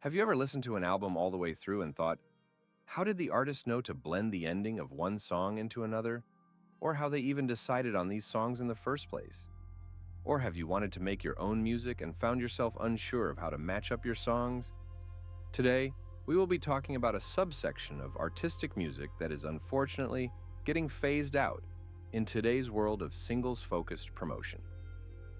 Have you ever listened to an album all the way through and thought, how did the artist know to blend the ending of one song into another? Or how they even decided on these songs in the first place? Or have you wanted to make your own music and found yourself unsure of how to match up your songs? Today, we will be talking about a subsection of artistic music that is unfortunately getting phased out in today's world of singles-focused promotion.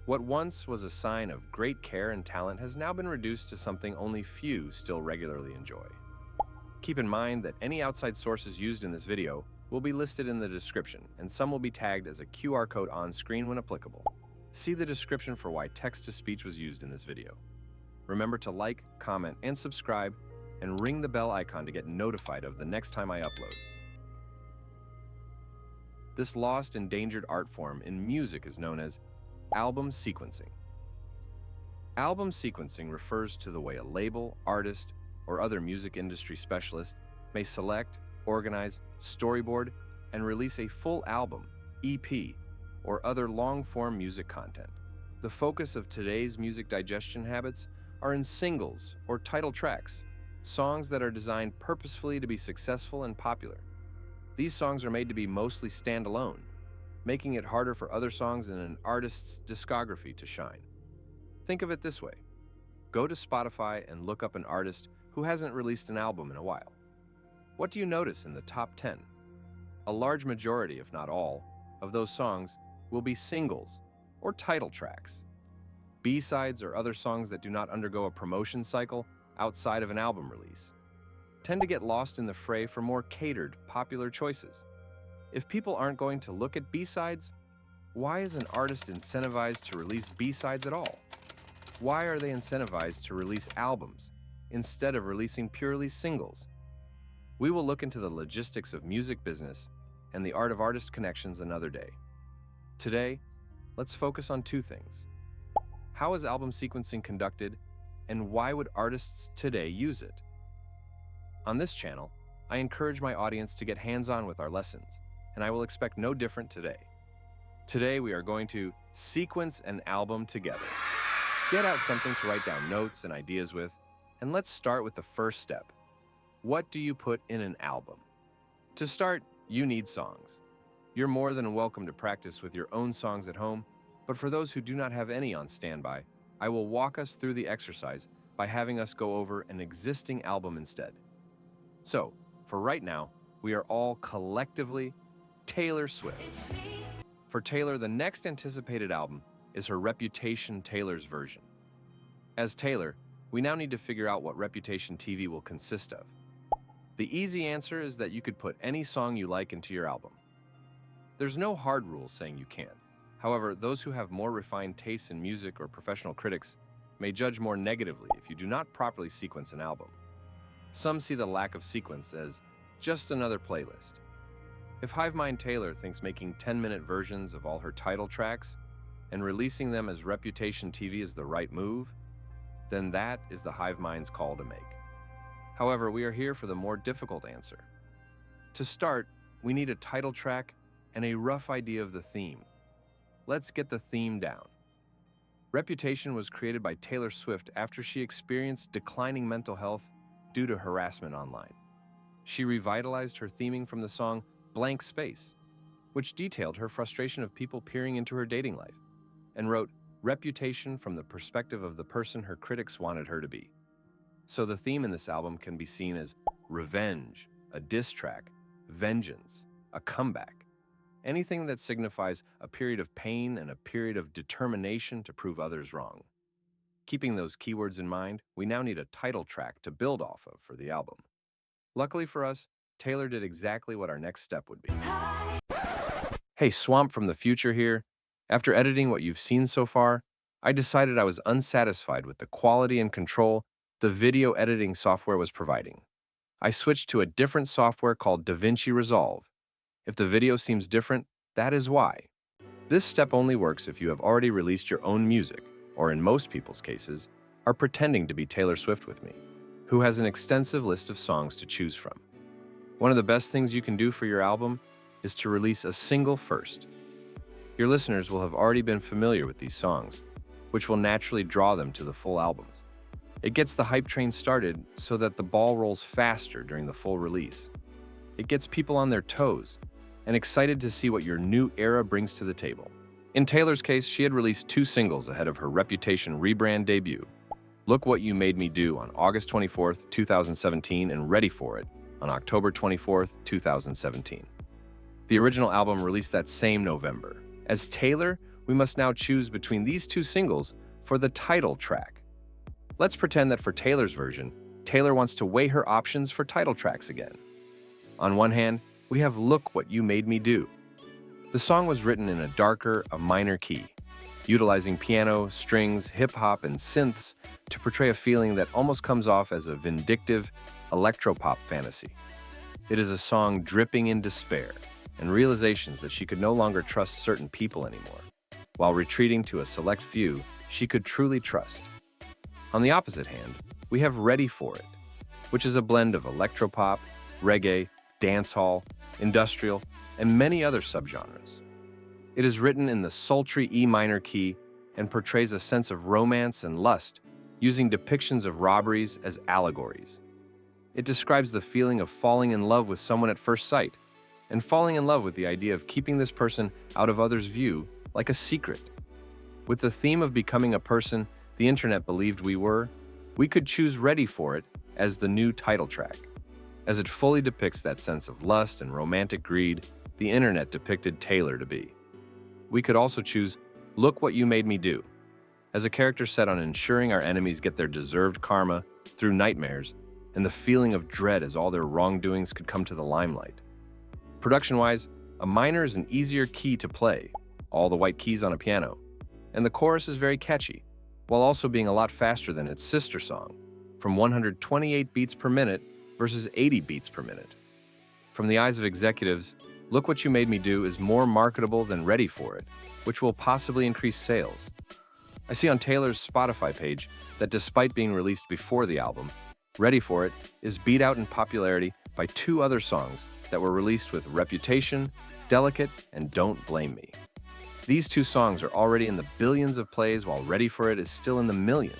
What once was a sign of great care and talent has now been reduced to something only few still regularly enjoy. Keep in mind that any outside sources used in this video will be listed in the description, and some will be tagged as a QR code on screen when applicable. See the description for why text-to-speech was used in this video. Remember to like, comment, and subscribe, and ring the bell icon to get notified of the next time I upload. This lost, endangered art form in music is known as album sequencing. Album sequencing refers to the way a label, artist, or other music industry specialist may select, organize, storyboard, and release a full album, EP, or other long-form music content. The focus of today's music digestion habits are in singles or title tracks, songs that are designed purposefully to be successful and popular. These songs are made to be mostly standalone, making it harder for other songs in an artist's discography to shine. Think of it this way. Go to Spotify and look up an artist who hasn't released an album in a while. What do you notice in the top 10? A large majority, if not all, of those songs will be singles or title tracks. B-sides or other songs that do not undergo a promotion cycle outside of an album release tend to get lost in the fray for more catered, popular choices. If people aren't going to look at B-sides, why is an artist incentivized to release B-sides at all? Why are they incentivized to release albums instead of releasing purely singles? We will look into the logistics of music business and the art of artist connections another day. Today, let's focus on two things. How is album sequencing conducted, and why would artists today use it? On this channel, I encourage my audience to get hands-on with our lessons, and I will expect no different today. Today, we are going to sequence an album together. Get out something to write down notes and ideas with, and let's start with the first step. What do you put in an album? To start, you need songs. You're more than welcome to practice with your own songs at home, but for those who do not have any on standby, I will walk us through the exercise by having us go over an existing album instead. So, for right now, we are all collectively Taylor Swift. For Taylor, the next anticipated album is her Reputation Taylor's version. As Taylor, we now need to figure out what Reputation TV will consist of. The easy answer is that you could put any song you like into your album. There's no hard rule saying you can't. However, those who have more refined tastes in music or professional critics may judge more negatively if you do not properly sequence an album. Some see the lack of sequence as just another playlist. If Hive Mind Taylor thinks making 10-minute versions of all her title tracks and releasing them as Reputation TV is the right move, then that is the Hive Mind's call to make. However, we are here for the more difficult answer. To start, we need a title track and a rough idea of the theme. Let's get the theme down. Reputation was created by Taylor Swift after she experienced declining mental health due to harassment online. She revitalized her theming from the song Blank Space, which detailed her frustration of people peering into her dating life, and wrote Reputation from the perspective of the person her critics wanted her to be. So the theme in this album can be seen as revenge, a diss track, vengeance, a comeback, anything that signifies a period of pain and a period of determination to prove others wrong. Keeping those keywords in mind, we now need a title track to build off of for the album. Luckily for us, Taylor did exactly what our next step would be. Hey, Swamp from the future here. After editing what you've seen so far, I decided I was unsatisfied with the quality and control the video editing software was providing. I switched to a different software called DaVinci Resolve. If the video seems different, that is why. This step only works if you have already released your own music, or in most people's cases, are pretending to be Taylor Swift with me, who has an extensive list of songs to choose from. One of the best things you can do for your album is to release a single first. Your listeners will have already been familiar with these songs, which will naturally draw them to the full albums. It gets the hype train started so that the ball rolls faster during the full release. It gets people on their toes and excited to see what your new era brings to the table. In Taylor's case, she had released 2 singles ahead of her Reputation rebrand debut. Look What You Made Me Do on August 24th, 2017, and Ready For It on October 24th, 2017. The original album released that same November. As Taylor, we must now choose between these 2 singles for the title track. Let's pretend that for Taylor's version, Taylor wants to weigh her options for title tracks again. On one hand, we have Look What You Made Me Do. The song was written in a minor key, utilizing piano, strings, hip-hop, and synths to portray a feeling that almost comes off as a vindictive electropop fantasy. It is a song dripping in despair and realizations that she could no longer trust certain people anymore, while retreating to a select few she could truly trust. On the opposite hand, we have Ready For It, which is a blend of electropop, reggae, dancehall, industrial, and many other subgenres. It is written in the sultry E minor key and portrays a sense of romance and lust, using depictions of robberies as allegories. It describes the feeling of falling in love with someone at first sight, and falling in love with the idea of keeping this person out of others' view like a secret. With the theme of becoming a person the internet believed we were, we could choose Ready For It as the new title track, as it fully depicts that sense of lust and romantic greed the internet depicted Taylor to be. We could also choose Look What You Made Me Do, as a character set on ensuring our enemies get their deserved karma through nightmares and the feeling of dread as all their wrongdoings could come to the limelight. Production-wise, a minor is an easier key to play, all the white keys on a piano, and the chorus is very catchy, while also being a lot faster than its sister song, from 128 beats per minute versus 80 beats per minute. From the eyes of executives, Look What You Made Me Do is more marketable than Ready For It, which will possibly increase sales. I see on Taylor's Spotify page that despite being released before the album, Ready For It is beat out in popularity by 2 other songs that were released with Reputation, Delicate, and Don't Blame Me. These 2 songs are already in the billions of plays while Ready For It is still in the millions.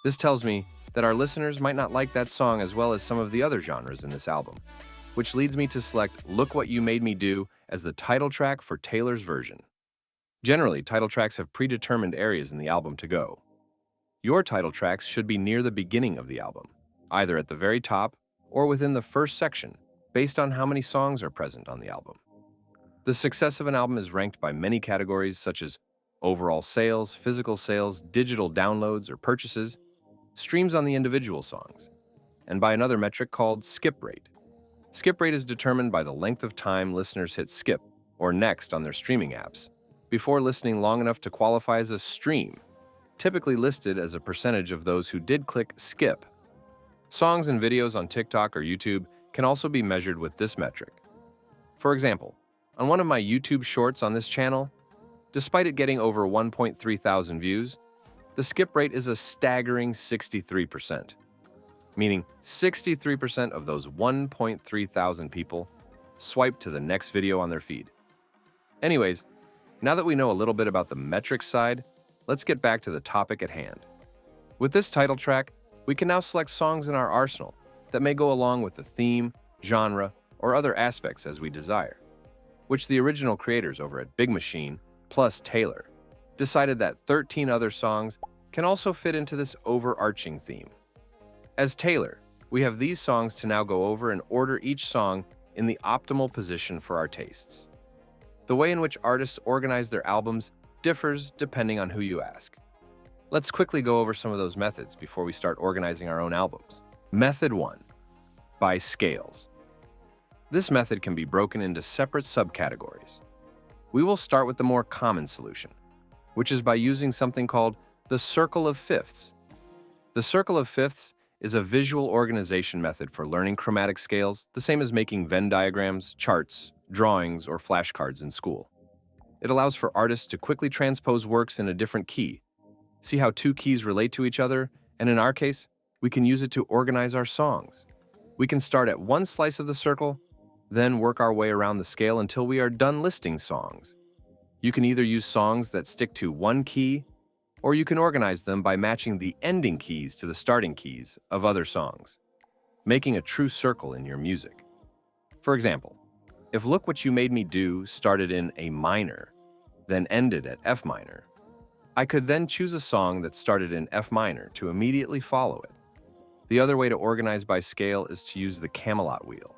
This tells me that our listeners might not like that song as well as some of the other genres in this album, which leads me to select Look What You Made Me Do as the title track for Taylor's version. Generally, title tracks have predetermined areas in the album to go. Your title tracks should be near the beginning of the album, either at the very top or within the first section, based on how many songs are present on the album. The success of an album is ranked by many categories such as overall sales, physical sales, digital downloads or purchases, streams on the individual songs, and by another metric called skip rate. Skip rate is determined by the length of time listeners hit skip or next on their streaming apps before listening long enough to qualify as a stream, typically listed as a percentage of those who did click skip. Songs and videos on TikTok or YouTube can also be measured with this metric. For example, on one of my YouTube shorts on this channel, despite it getting over 1.3 thousand views, the skip rate is a staggering 63%, meaning 63% of those 1.3 thousand people swipe to the next video on their feed. Anyways, now that we know a little bit about the metrics side, let's get back to the topic at hand. With this title track, we can now select songs in our arsenal that may go along with the theme, genre, or other aspects as we desire, which the original creators over at Big Machine plus Taylor decided that 13 other songs can also fit into this overarching theme. As Taylor, we have these songs to now go over and order each song in the optimal position for our tastes. The way in which artists organize their albums differs depending on who you ask. Let's quickly go over some of those methods before we start organizing our own albums. Method 1. By scales. This method can be broken into separate subcategories. We will start with the more common solution, which is by using something called the circle of fifths. The circle of fifths is a visual organization method for learning chromatic scales, the same as making Venn diagrams, charts, drawings, or flashcards in school. It allows for artists to quickly transpose works in a different key, see how 2 keys relate to each other, and in our case, we can use it to organize our songs. We can start at one slice of the circle, then work our way around the scale until we are done listing songs. You can either use songs that stick to one key Or you can organize them by matching the ending keys to the starting keys of other songs, making a true circle in your music. For example, if Look What You Made Me Do started in A minor, then ended at F minor, I could then choose a song that started in F minor to immediately follow it. The other way to organize by scale is to use the Camelot wheel.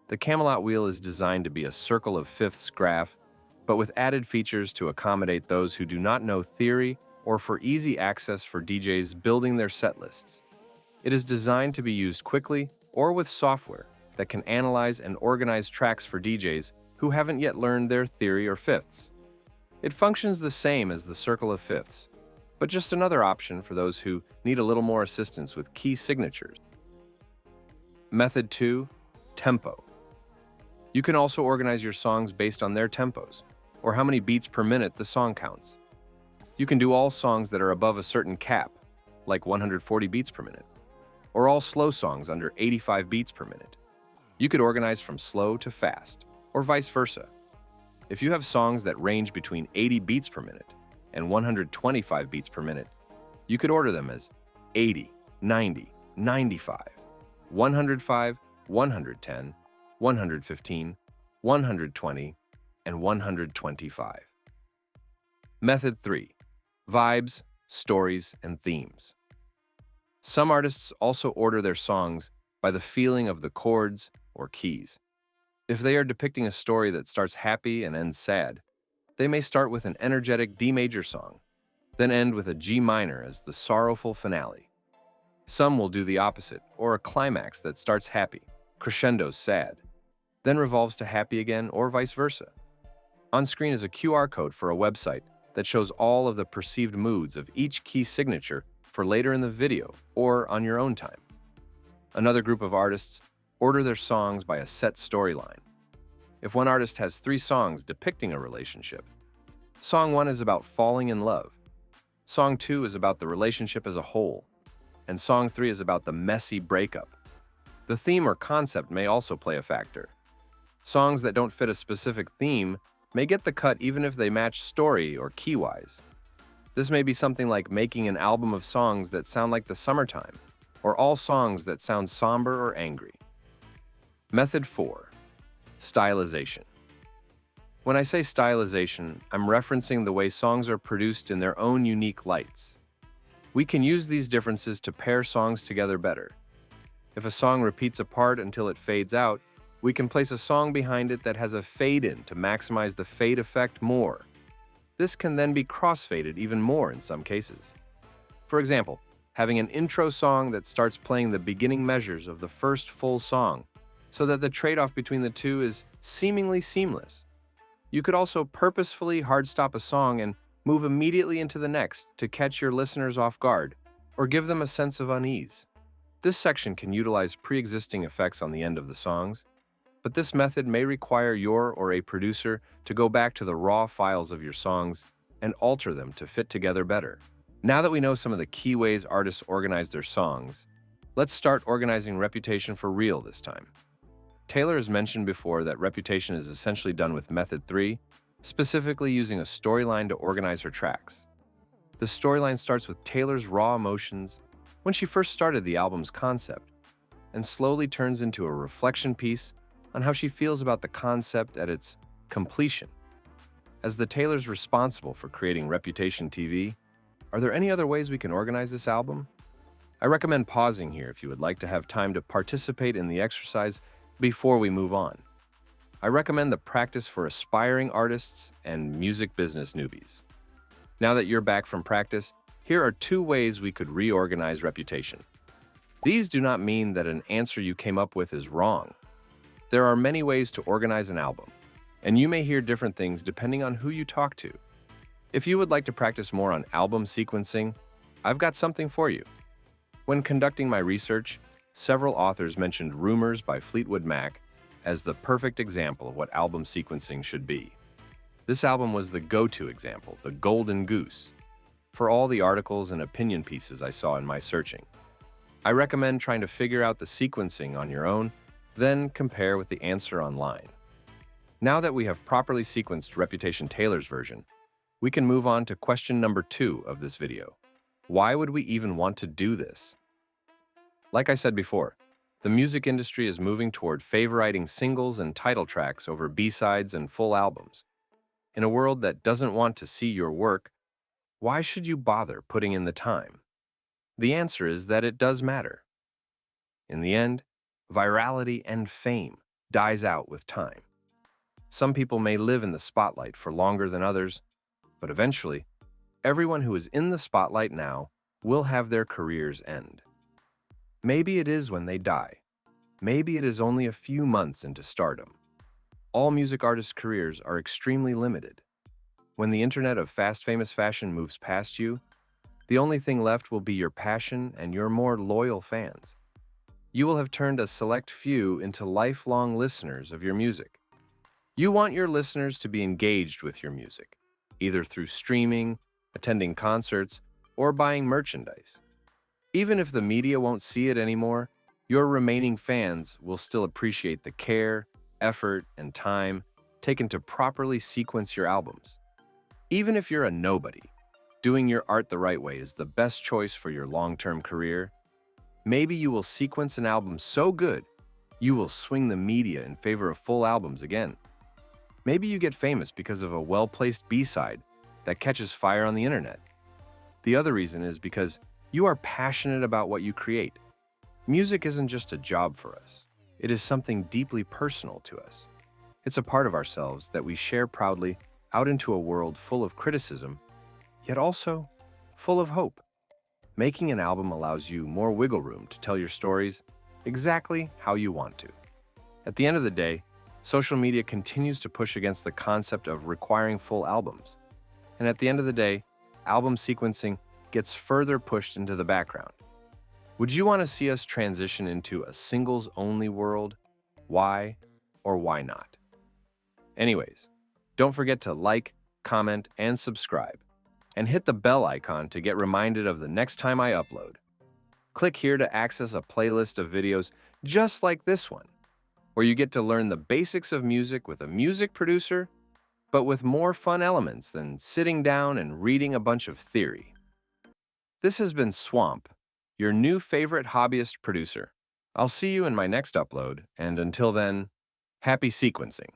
The Camelot wheel is designed to be a circle of fifths graph, but with added features to accommodate those who do not know theory or for easy access for DJs building their set lists. It is designed to be used quickly or with software that can analyze and organize tracks for DJs who haven't yet learned their theory or fifths. It functions the same as the circle of fifths, but just another option for those who need a little more assistance with key signatures. Method 2. Tempo. You can also organize your songs based on their tempos, or how many beats per minute the song counts. You can do all songs that are above a certain cap, like 140 beats per minute, or all slow songs under 85 beats per minute. You could organize from slow to fast, or vice versa. If you have songs that range between 80 beats per minute and 125 beats per minute, you could order them as 80, 90, 95, 105, 110, 115, 120, and 125. Method 3. Vibes, stories, and themes. Some artists also order their songs by the feeling of the chords or keys. If they are depicting a story that starts happy and ends sad, they may start with an energetic D major song, then end with a G minor as the sorrowful finale. Some will do the opposite, or a climax that starts happy, crescendos sad, then revolves to happy again, or vice versa. On screen is a QR code for a website that shows all of the perceived moods of each key signature for later in the video or on your own time. Another group of artists order their songs by a set storyline. If one artist has 3 songs depicting a relationship, Song 1 is about falling in love, Song 2 is about the relationship as a whole, and Song 3 is about the messy breakup. The theme or concept may also play a factor. Songs that don't fit a specific theme may get the cut even if they match story or key-wise. This may be something like making an album of songs that sound like the summertime, or all songs that sound somber or angry. Method 4. Stylization. When I say stylization, I'm referencing the way songs are produced in their own unique lights. We can use these differences to pair songs together better. If a song repeats a part until it fades out, we can place a song behind it that has a fade-in to maximize the fade effect more. This can then be cross-faded even more in some cases. For example, having an intro song that starts playing the beginning measures of the first full song, so that the trade-off between the two is seemingly seamless. You could also purposefully hard stop a song and move immediately into the next to catch your listeners off guard or give them a sense of unease. This section can utilize pre-existing effects on the end of the songs, but this method may require your or a producer to go back to the raw files of your songs and alter them to fit together better. Now that we know some of the key ways artists organize their songs, let's start organizing Reputation for real this time. Taylor has mentioned before that Reputation is essentially done with Method 3, specifically using a storyline to organize her tracks. The storyline starts with Taylor's raw emotions when she first started the album's concept, and slowly turns into a reflection piece on how she feels about the concept at its completion. As the Taylor's responsible for creating Reputation TV, are there any other ways we can organize this album? I recommend pausing here if you would like to have time to participate in the exercise before we move on. I recommend the practice for aspiring artists and music business newbies. Now that you're back from practice, here are 2 ways we could reorganize Reputation. These do not mean that an answer you came up with is wrong. There are many ways to organize an album, and you may hear different things depending on who you talk to. If you would like to practice more on album sequencing, I've got something for you. When conducting my research, several authors mentioned Rumors by Fleetwood Mac as the perfect example of what album sequencing should be. This album was the go-to example, the golden goose, for all the articles and opinion pieces I saw in my searching. I recommend trying to figure out the sequencing on your own, then compare with the answer online. Now that we have properly sequenced Reputation Taylor's version, we can move on to question number 2 of this video. Why would we even want to do this? Like I said before, the music industry is moving toward favoriting singles and title tracks over B-sides and full albums. In a world that doesn't want to see your work, why should you bother putting in the time? The answer is that it does matter. In the end, virality and fame dies out with time. Some people may live in the spotlight for longer than others, but eventually, everyone who is in the spotlight now will have their careers end. Maybe it is when they die. Maybe it is only a few months into stardom. All music artists' careers are extremely limited. When the internet of fast, famous fashion moves past you, the only thing left will be your passion and your more loyal fans. You will have turned a select few into lifelong listeners of your music. You want your listeners to be engaged with your music, either through streaming, attending concerts, or buying merchandise. Even if the media won't see it anymore, your remaining fans will still appreciate the care, effort, and time taken to properly sequence your albums. Even if you're a nobody, doing your art the right way is the best choice for your long-term career. Maybe you will sequence an album so good, you will swing the media in favor of full albums again. Maybe you get famous because of a well-placed B-side that catches fire on the internet. The other reason is because you are passionate about what you create. Music isn't just a job for us. It is something deeply personal to us. It's a part of ourselves that we share proudly out into a world full of criticism, yet also full of hope. Making an album allows you more wiggle room to tell your stories exactly how you want to. At the end of the day, social media continues to push against the concept of requiring full albums. And at the end of the day, album sequencing gets further pushed into the background. Would you want to see us transition into a singles-only world? Why or why not? Anyways, don't forget to like, comment, and subscribe. And hit the bell icon to get reminded of the next time I upload. Click here to access a playlist of videos just like this one, where you get to learn the basics of music with a music producer, but with more fun elements than sitting down and reading a bunch of theory. This has been Swamp, your new favorite hobbyist producer. I'll see you in my next upload, and until then, happy sequencing.